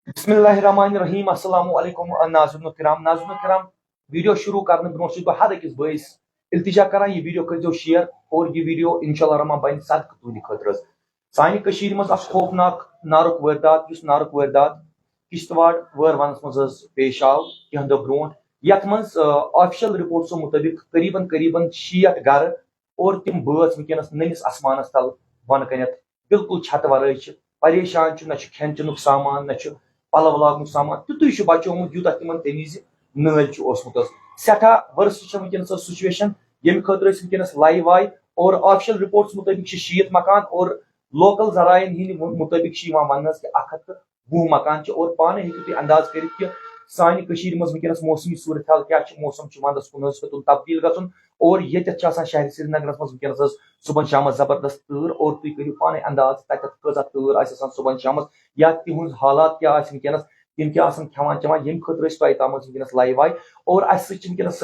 बिस्मिल्लाहिर्रहमानिर्रहीम अस्सलाम वालेकुम नाज़रीन किराम वीडियो शुरू करने ब्रोह बह हर अकिस बइस इल्तिजा करान यह वीडियो कर शेयर और यह वीडियो इंशाल्लाह रहमान बन सदक़ तुंद खतर सानि कशीर मज खौफनाक नारुक वारदात किश्तवाड़ वरवनस मज पेश आव कह दह ब्रोह यथ मज ऑफिशियल रिपोर्ट्सों मुताबिक करीबन करीबन 60 घर और तिम बच वनकस ननिस आसमानस तल बन कनत बिल्कुल छत वर परेशान न खेन चुन सामान न पलव लागुक सामान तुत बचोमुत यूत तिम तमिज नल सठा वर्स वनकस सिचुएशन ये खतर वनकस लाइव आय और ऑफिशियल रिपोर्ट्स मुताबिक 60 मकान और लोकल जरायन हिंद मुताबिक वन 120 मकान और पाने हेकु अंदाज कर सानि मज वनकस मौसमी सूरत हाल क्या मौसम वंदस कुन तब्दील गन और ये शहर श्रीनगर मज वनकस सुबह शाम जबरदस्त तूर और तुम करू पाने अंदाज तक तूर आसान सुबह शाम या तिहद हालात क्या वनकस तिम क्या खेवान चवान ये खतर तम वनकस लाइव आय और वनकस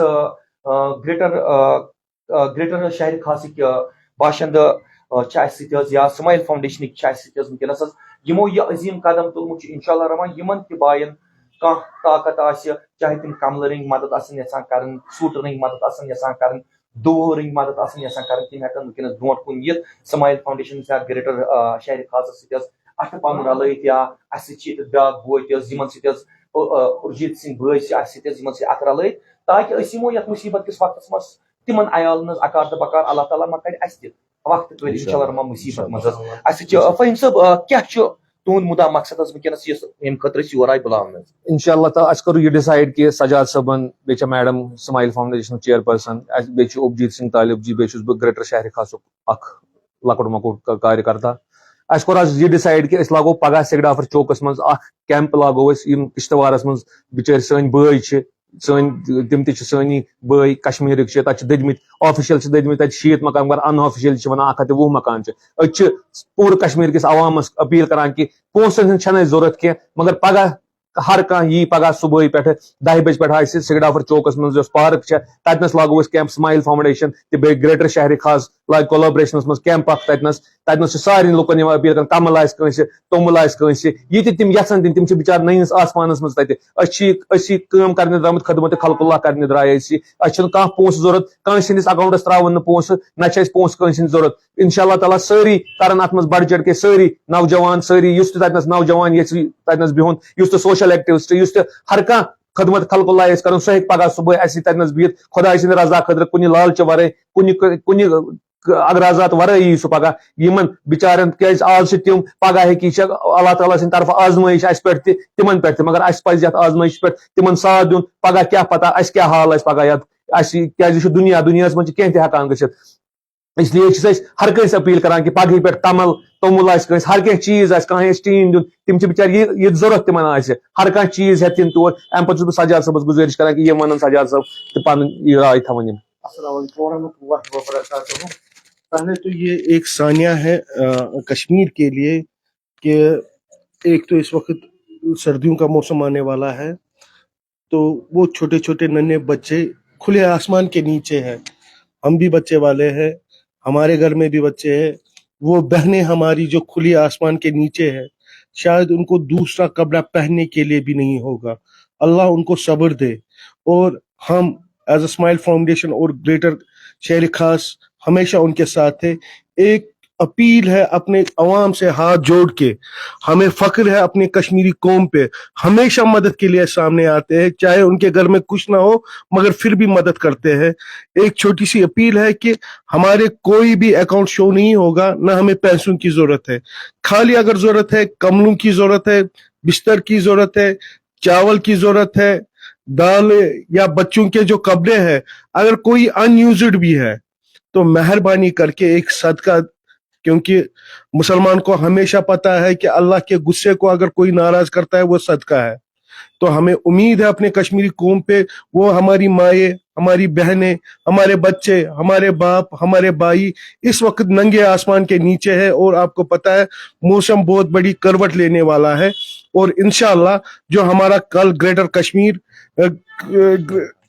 ग्रेटर शहर खास बाशिंद या स्माइल फाउंडेशन वनकस यमो यह अजीम कदम तुलमुत इंशाल्लाह रहमान यमन त बायन कह ताकत चाहे तिम कमल रंग मदद कर सूट रंग मदद कर दो रंग मदद कर तिम हेकन वनकस ब्रो कुन ये स्माइल फाउंडेशन या ग्रेटर शहर खास अथ पन रलत या ब्रा बोय उर्जीत सिंह भाई अथ रलत ताकि यमो ये मुसीबत किस वक्त मज तिम अयाल अकार तो बकार अल्लाह ताला मा कर वक्त तो इंशाल्लाह रहमान मुसीबत मज फहीम साहब क्या तुंद मुदा मकसद वनकस खतर योर आय बुलान इंशाल्लाह तो अस करो ये डिसाइड कि सजाद सबन बे मैडम स्माइल फाउंडेशन चेयरपर्सन बे उबजीत सिंह तालिब जी बे ग्रेटर शहर खासुक लकुट मकुट कार्यकर्ता अस कोर आज ये डिसाइड कि लागो पगह सिगडाफर चौकस मज कैंप लागो किश्तवारस मज बिचार सन बई तिम ती बई कश्मीर ददमित ऑफिशियल ददमित 60 मकान मगर अनऑफिशियल वन 120 मकान पूरे कश्मीर किस अवामस अपील करान कि पोसन जरूरत कह मगर पगह हर कह यी पगह सुबह पे 10 बजे पे सिगडाफर चौकस मज पार्क ततनस लागो कैंप स्माइल फाउंडेशन तो ग्रेटर शहर खास लाग कोलैबोरेशन मज कैंप ततनस सारे लुकन अपील कर कमल तोमुल ये तिम यन तिम बिचार नयस आसमानस मज तम कर द्रमुत खदमत खल्कुल्लाह कर द्राय कह पोस जरूरत कंस अकाउंटस त्रावन पोस न पोस कंस जरूरत इंशाल्लाह ताला सारी कर अत मज बढ़ चढ़ के सारी नौजवान सारी ततनस नौजवान ये ततनस बिहुन सोशल एक्टिविस्ट हर कह खदमत खल्कुल्लाह कर सह पगह सुबह ततनस बिहत खुदा सद रजा खतर कुन लालच वर कुन अगराजात वर यी सह पगह यमन बिचारन क्या आज तिम पगह हेकि अल्लाह ताला सद तरफ आजमाइश पे तिमन पे मगर अस पज आजमाइश पे तिमन साथ दिन पगह क्या पता क्या हाल पगह क्या दुनिया मज कह हेकान गि इसलिए हर कंस अपील करान कि पगह पे कमल तोमुल हर कह चीज कह टीन दिन तिम बिचार ये जरूरत तिमन हर कह चीज हे तिम तोर अम पे सजाद सबस गुजारिश करान कि ये वन सजाद सब तो पन राय थवन पहले तो ये एक सानिया है कश्मीर के लिए कि एक तो इस वक्त सर्दियों का मौसम आने वाला है, तो वो छोटे छोटे नन्हे बच्चे खुले आसमान के नीचे हैं। हम भी बच्चे वाले हैं, हमारे घर में भी बच्चे हैं। वो बहनें हमारी जो खुली आसमान के नीचे है, शायद उनको दूसरा कपड़ा पहनने के लिए भी नहीं होगा। अल्लाह उनको सब्र दे। और हम एज अ स्माइल फाउंडेशन और ग्रेटर शहर खास हमेशा उनके साथ है। एक अपील है अपने अवाम से हाथ जोड़ के, हमें फख्र है अपने कश्मीरी कौम पे, हमेशा मदद के लिए सामने आते हैं, चाहे उनके घर में कुछ ना हो मगर फिर भी मदद करते हैं। एक छोटी सी अपील है कि हमारे कोई भी अकाउंट शो नहीं होगा, ना हमें पैसों की जरूरत है। खाली अगर जरूरत है कमलों की जरूरत है, बिस्तर की जरूरत है, चावल की जरूरत है, दाल या बच्चों के जो कपड़े हैं, अगर कोई अनयूज्ड भी है तो मेहरबानी करके एक सदका, क्योंकि मुसलमान को हमेशा पता है कि अल्लाह के गुस्से को अगर कोई नाराज करता है वो सदका है। तो हमें उम्मीद है अपने कश्मीरी कौम पे, वो हमारी माए, हमारी बहनें, हमारे बच्चे, हमारे बाप, हमारे भाई इस वक्त नंगे आसमान के नीचे है। और आपको पता है मौसम बहुत बड़ी करवट लेने वाला है। और इंशाअल्लाह जो हमारा कल ग्रेटर कश्मीर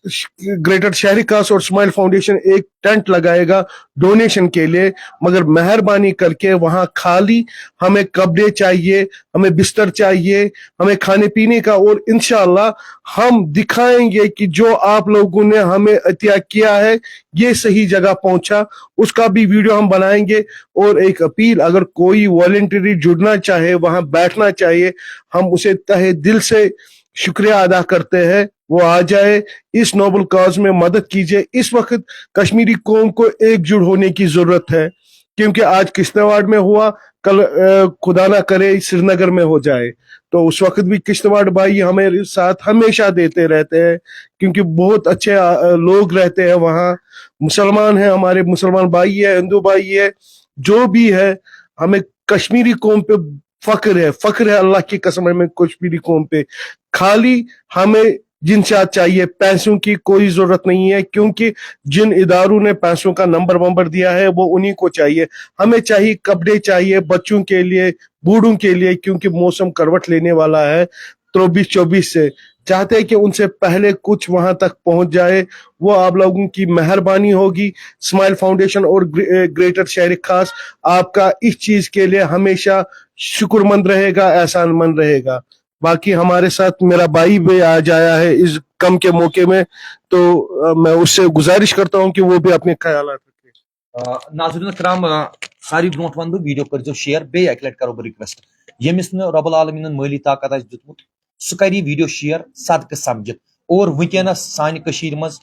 ग्रेटर शहरी खास और स्माइल फाउंडेशन एक टेंट लगाएगा डोनेशन के लिए, मगर मेहरबानी करके वहां खाली हमें कपड़े चाहिए, हमें बिस्तर चाहिए, हमें खाने पीने का, और इंशाल्लाह हम दिखाएंगे कि जो आप लोगों ने हमें अतिया किया है ये सही जगह पहुंचा, उसका भी वीडियो हम बनाएंगे। और एक अपील, अगर कोई वॉलंटरी जुड़ना चाहे, वहां बैठना चाहिए, हम उसे तहे दिल से शुक्रिया अदा करते हैं, वो आ जाए, इस नोबल काज में मदद कीजिए। इस वक्त कश्मीरी कौम को एकजुट होने की जरूरत है, क्योंकि आज किश्तवाड़ में हुआ, कल खुदा ना करे श्रीनगर में हो जाए। तो उस वक्त भी किश्तवाड़ भाई हमें साथ हमेशा देते रहते हैं, क्योंकि बहुत अच्छे लोग रहते हैं वहाँ, मुसलमान हैं, हमारे मुसलमान भाई है, हिंदू भाई है, जो भी है, हमें कश्मीरी कौम पे फख्र है अल्लाह की कसम, हमें कश्मीरी कौम पे। खाली हमें जिनसात चाहिए, पैसों की कोई जरूरत नहीं है, क्योंकि जिन इदारों ने पैसों का नंबर दिया है वो उन्हीं को चाहिए। हमें चाहिए कपड़े चाहिए बच्चों के लिए, बूढ़ों के लिए, क्योंकि मौसम करवट लेने वाला है 23-24 से। चाहते हैं कि उनसे पहले कुछ वहां तक पहुंच जाए, वो आप लोगों की मेहरबानी होगी। स्माइल फाउंडेशन और ग्रेटर शहर खास आपका इस चीज के लिए हमेशा शुक्रमंद रहेगा, एहसानमंद रहेगा। बाकी हमारे साथ मेरा भाई भी आज आया है इस कम के मौके में, तो मैं उससे गुजारिश करता हूं कि वो भी अपने ख्यालात रखे। नाज़रीन किराम, सारी ब्रोट वन वीडियो कर शेयर, बे अक लट करो बह रिक्वेस्ट, यमिस न रब्बुल आलमीन माली ताकत आसि दितमुत सह करी वीडियो शेयर सदक समझित। और वुनकस सानि कशीर मज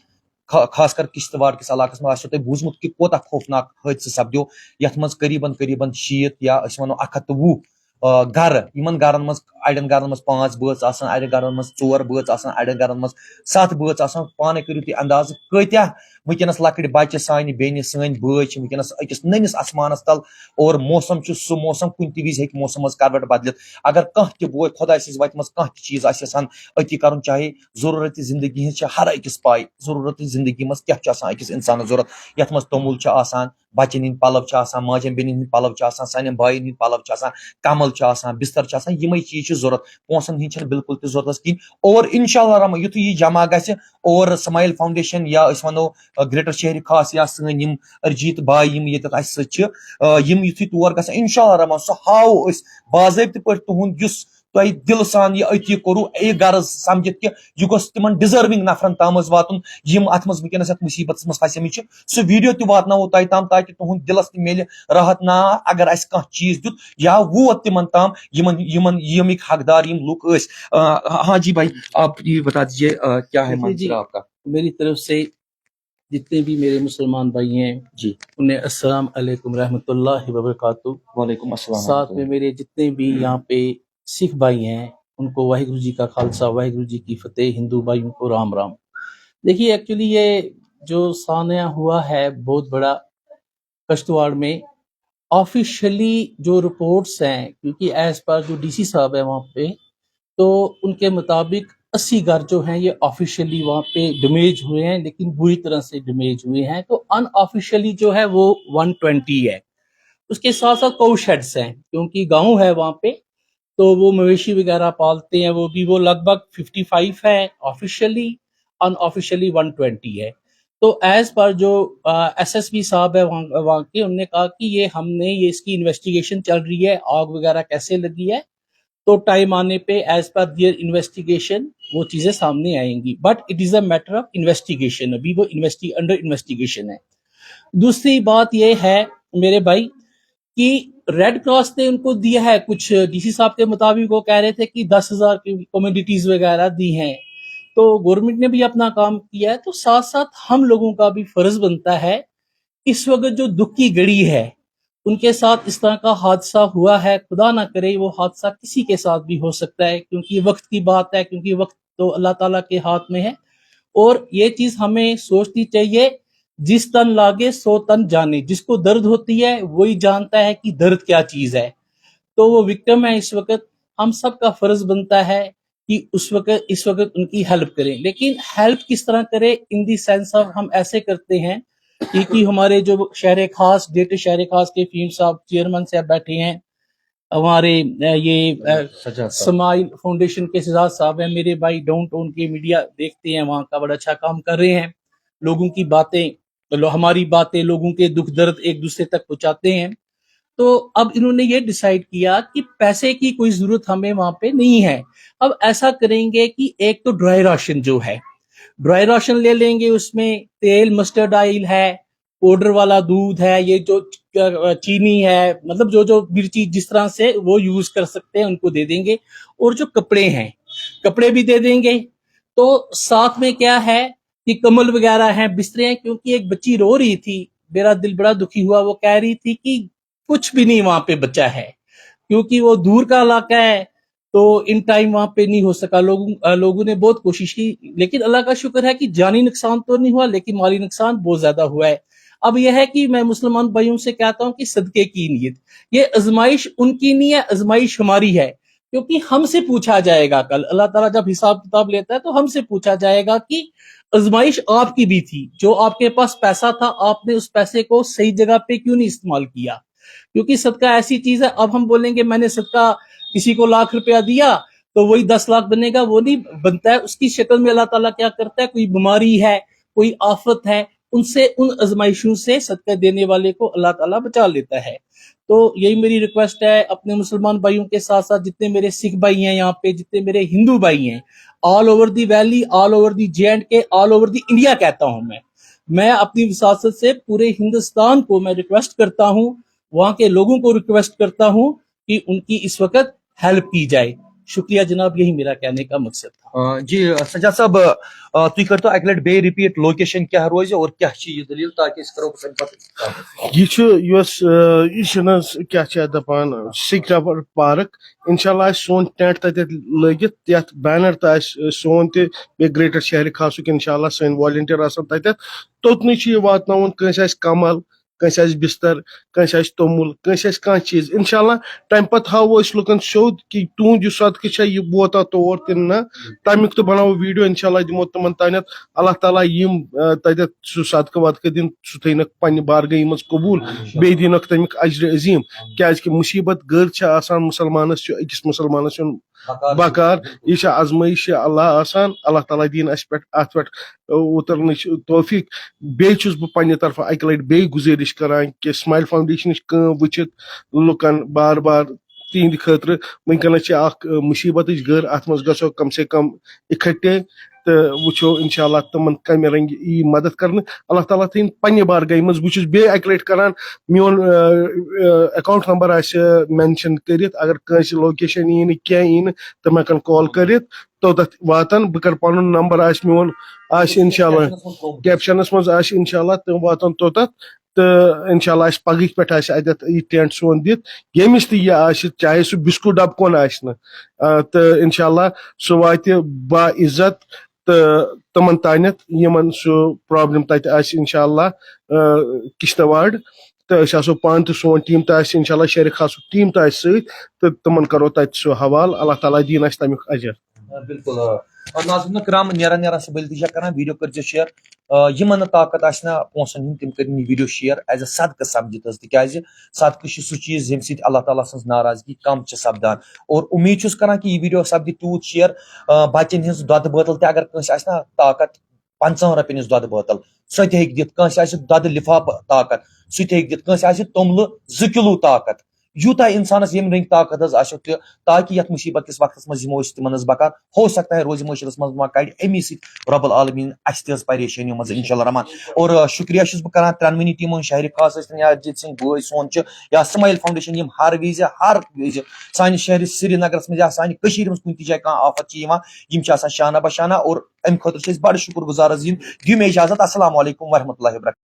खासकर किश्तवाड़ किस इलाकस में आसो तुम बूझमुत कि कोता खौफनाक हादसा सपदो, यथ मज करीबन 100 या वनो 120 गर, इन गरन मज अड़न गरन मज 5 बच आसान, अड़न गरन मज 4 बच आसान, अड़न गरन मज 7 बच आसान। पाने करू तुम अंदाज कत्या वुनकस लकड़ बच्चे सानि बेन सन बच वुनकस अकिस ननिस आसमानस तल, और मौसम सह मौसम कुन विज हे मौसम मज करवट बदलित। अगर कह त बोय खुदा सज वत मज कह चीज आसान अति कर, चाहे जरूरत जिंदगी हज हर अकिस पाई, जरूरत जिंदगी मज क्या अकिस इंसान जरूरत, यथ मज तोमुल आसान, बच्चन हंद पलव आसान, माजन बेन हंद पलव आसान, सान बाइन हंद पलव आसान, कमल आसान, बिस्तर आसान, यम चीज जरूरत, पोसन हंद बिल्कुल त जरूरत कहीं। और इंशाअल्लाह रहमान युथ यह जमा गि, और स्माइल फाउंडेशन या वनो ग्रेटर शहरी खास या सन यम अरजीत बाई यम ये यम युथ तौर ग इंशाअल्लाह रहमान सह हाव बाज़ाब्त पे तुहद युस तुह दिल सान यह अति करू यह गर्ज समझित कि यह गोस तिमन डिजर्विंग नफरन ताम वातन यम अत मज वुनकस मुसीबत मज फसमित सह वीडियो तह वातनावो तह ताम, ताकि तुहद दिलस तह मिले राहत। ना अगर अस कह चीज दुत या वोत तिमन ताम यमिक हकदार यम लुक अस। हाँ जी भाई, आप ये बता दीजिए क्या है मंजरा आपका? मेरी तरफ से जितने भी मेरे मुसलमान भाई हैं जी, उन्हें अस्सलाम अलैकुम रहमतुल्लाहि व बरकातुहू। वालेकुम अस्सलाम। साथ में मेरे जितने भी यहाँ पे सिख भाई हैं उनको वाहिगुरु जी का खालसा, वाहिगुरु जी की फतेह, हिंदू भाइयों को राम राम। देखिए, एक्चुअली ये जो सानिया हुआ है बहुत बड़ा कश्तवाड़ में, ऑफिशियली जो रिपोर्ट्स हैं, क्योंकि एज पर जो डीसी साहब है वहाँ पे, तो उनके मुताबिक 80 घर जो हैं ये ऑफिशियली वहाँ पे डैमेज हुए हैं, लेकिन बुरी तरह से डैमेज हुए हैं। तो अनऑफिशियली जो है वो 120 है। उसके साथ साथ काउ शेड्स हैं, क्योंकि गांव है वहाँ पे, तो वो मवेशी वगैरह पालते हैं, वो लगभग 55 है ऑफिशियली, अनऑफिशियली 120 है। तो एज पर जो एसएसपी साहब है वहाँ के, उन्होंने कहा कि ये इसकी इन्वेस्टिगेशन चल रही है, आग वगैरह कैसे लगी है, तो टाइम आने पे एज पर दियर इन्वेस्टिगेशन वो चीजें सामने आएंगी। But it is a matter of investigation, अभी वो अंडर इन्वेस्टिगेशन है। दूसरी बात ये है मेरे भाई कि रेड क्रॉस ने उनको दिया है कुछ, डीसी साहब के मुताबिक वो कह रहे थे कि 10,000 की कमोडिटीज वगैरह दी हैं, तो गवर्नमेंट ने भी अपना काम किया है। तो साथ साथ हम लोगों का भी फर्ज बनता है, इस वक्त जो दुख की घड़ी है, उनके साथ इस तरह का हादसा हुआ है, खुदा ना करे वो हादसा किसी के साथ भी हो सकता है, क्योंकि वक्त की बात है, क्योंकि वक्त तो अल्लाह ताला के हाथ में है। और ये चीज हमें सोचनी चाहिए, जिस तन लागे सो तन जाने, जिसको दर्द होती है वही जानता है कि दर्द क्या चीज है। तो वो विक्टिम है इस वक्त, हम सब का फर्ज बनता है कि इस वक्त उनकी हेल्प करें। लेकिन हेल्प किस तरह करें, इन दी सेंस ऑफ हम ऐसे करते हैं कि हमारे जो शहर खास, ग्रेटर शहर खास के फीम साहब चेयरमैन साहब बैठे हैं, हमारे ये स्माइल फाउंडेशन के सजाद साहब हैं, मेरे भाई डाउन टाउन के मीडिया देखते हैं, वहाँ का बड़ा अच्छा काम कर रहे हैं, लोगों की बातें हमारी बातें लोगों के दुख दर्द एक दूसरे तक पहुंचाते हैं। तो अब इन्होंने ये डिसाइड किया कि पैसे की कोई जरूरत हमें वहां पे नहीं है। अब ऐसा करेंगे कि एक तो ड्राई राशन जो है, ड्राई राशन ले लेंगे, उसमें तेल मस्टर्ड ऑयल है, पाउडर वाला दूध है, ये जो चीनी है, मतलब जो जो मिर्ची जिस तरह से वो यूज कर सकते हैं उनको दे देंगे, और जो कपड़े हैं कपड़े भी दे देंगे। तो साथ में क्या है कि कम्बल वगैरह हैं, बिस्तरे हैं, क्योंकि एक बच्ची रो रही थी, मेरा दिल बड़ा दुखी हुआ, वो कह रही थी कि कुछ भी नहीं वहां पे बचा है, क्योंकि वो दूर का इलाका है, तो इन टाइम वहां पे नहीं हो सका। लोगों ने बहुत कोशिश की, लेकिन अल्लाह का शुक्र है कि जानी नुकसान तो नहीं हुआ, लेकिन माली नुकसान बहुत ज्यादा हुआ है। अब यह है कि मैं मुसलमान भाइयों से कहता हूं कि सदके की नीयत, ये आजमाइश उनकी नहीं है, आजमाइश हमारी है, क्योंकि हमसे पूछा जाएगा कल, अल्लाह ताला जब हिसाब किताब लेता है तो हमसे पूछा जाएगा कि आजमाइश आपकी भी थी, जो आपके पास पैसा था आपने उस पैसे को सही जगह पे क्यों नहीं इस्तेमाल किया, क्योंकि सदका ऐसी चीज है। अब हम बोलेंगे मैंने सदका किसी को लाख रुपया दिया तो वही 10 लाख बनेगा, वो नहीं बनता है। उसकी शक्ल में अल्लाह ताला क्या करता है, कोई बीमारी है, कोई आफत है, उनसे उन आजमाइशों से सदका देने वाले को अल्लाह ताला बचा लेता है। तो यही मेरी रिक्वेस्ट है अपने मुसलमान भाइयों के साथ साथ जितने मेरे सिख भाई हैं यहाँ पे, जितने मेरे हिंदू भाई हैं, all over the valley, all over the J&K, all over the India कहता हूं मैं अपनी विसासत से पूरे हिंदुस्तान को मैं रिक्वेस्ट करता हूं, वहां के लोगों को रिक्वेस्ट करता हूं कि उनकी इस वक्त हेल्प की जाए। शुक्रिया जनाब, यही मेरा कहने का मकसद था। जी सज्जाद साहब, तुम कर तो अक लट बे रिपीट लोकेशन क्या रोज और क्या ये दलील ताकि इस करो क्या दपान सिख रबर पार्क इंशाल्लाह सोन टेंट तत लगित तथ बैनर तो सोन ते ग्रेटर शहर खासुक इंशाल्लाह सन वॉलंटियर आसान तत तोतन वातन कंस कमल कंस बिस्तर कंस तोमुल कंस कह चीज इंशाल्लाह तम पत हावो लुकन सोद कि तुंद सदक यह वोता तौर ना तमिक तो बनावो वीडियो इंशाल्लाह दिमो तमन तानत अल्लाह ताला यम तत सह सदक वदक दिन सह थनक पन्ने बारगाही मज कबूल बे दिनक तमिक अजर अजीम क्या मुसीबत गर आसान मुसलमानस अकिस मुसलमानस बकार यह आजमाइश अल्लाह आसान अल्लाह ताला दिन अत पे उतरन तौफीक बेस बह पन्ने तरफ अक लट बे गुजारिश करान कि स्माइल फाउंडेशन वचित लुकन बार बार तिहद खतर वनकन मुसीबत गर अत मज गो कम से कम इकट्ठे तो वो इंशाल्लाह तमन कम रंग यी मदद कर अल्लाह ताला थन पन्ने बारगाही मज बहुत बे अक लट करान मोन अकाउंट नंबर मेंशन कर अगर कंस लोकेशन यी क्या तो मैं कॉल कर तोत वातन बह कर पन नंबर मोन इंशाल्लाह कैप्शनस मज इंशाल्लाह तम वातन तोत तो इंशाल्लाह पगह पे अत टेंट सोन दित यमिस चाहे सह बिस्कुट डब कौन तो इंशाल्लाह सह वात बाइज्जत तो तमन तानत यमन सह प्रॉब्लम तत इंशाल्लाह किश्तवाड़ तो आसो पान तो सोन टीम तो इंशाल्लाह शहर खास टीम तो तो तमन करो तत सह हवाल अल्लाह ताला दिन तमिक अजर। बिल्कुल नाज़रीन कराम नेरा नेरा से इल्तिजा कर वीडियो कर शेयर यमन ताकत आना पोसन हूं तम कर वीडियो शेयर एज अ सदक समझित तिज सदक सह चीज यम सत अल्लाह ताला सज नाराजगी कम सपदान और उम्मीद कर कि यह वीडियो सपद तूत शेयर बचन हज दुध बोतल अगर कंस ताकत 50 रपन हज दुध बोतल सह दित दुध लिफाफ ताकत सह दित तोमल 2 किलो ताकत यूता इंसानस यम रंग ताकत ताकि यथ मुसीबत किस वक्त मज तिमन बकार हो सकता है रोज मुशरस मज कड़ अमी रब्बुल आलमीन अस परेशानियों मज इंशाल्लाह रहमान। और शुक्रिया बह कर त्रोनवनी टीमों शहर खास या अजीत सिंह बोय सोन या स्माइल फाउंडेशन यम हर विज सान शहर श्रीनगर मज या सान कुन जाए कह आफत शाना बशाना और अम खुद बड़ शुक्र गुजार अजीम। दियो मे इजाजत। अस्सलाम वालेकुम वरहमतुल्लाहि वबरकातुहू।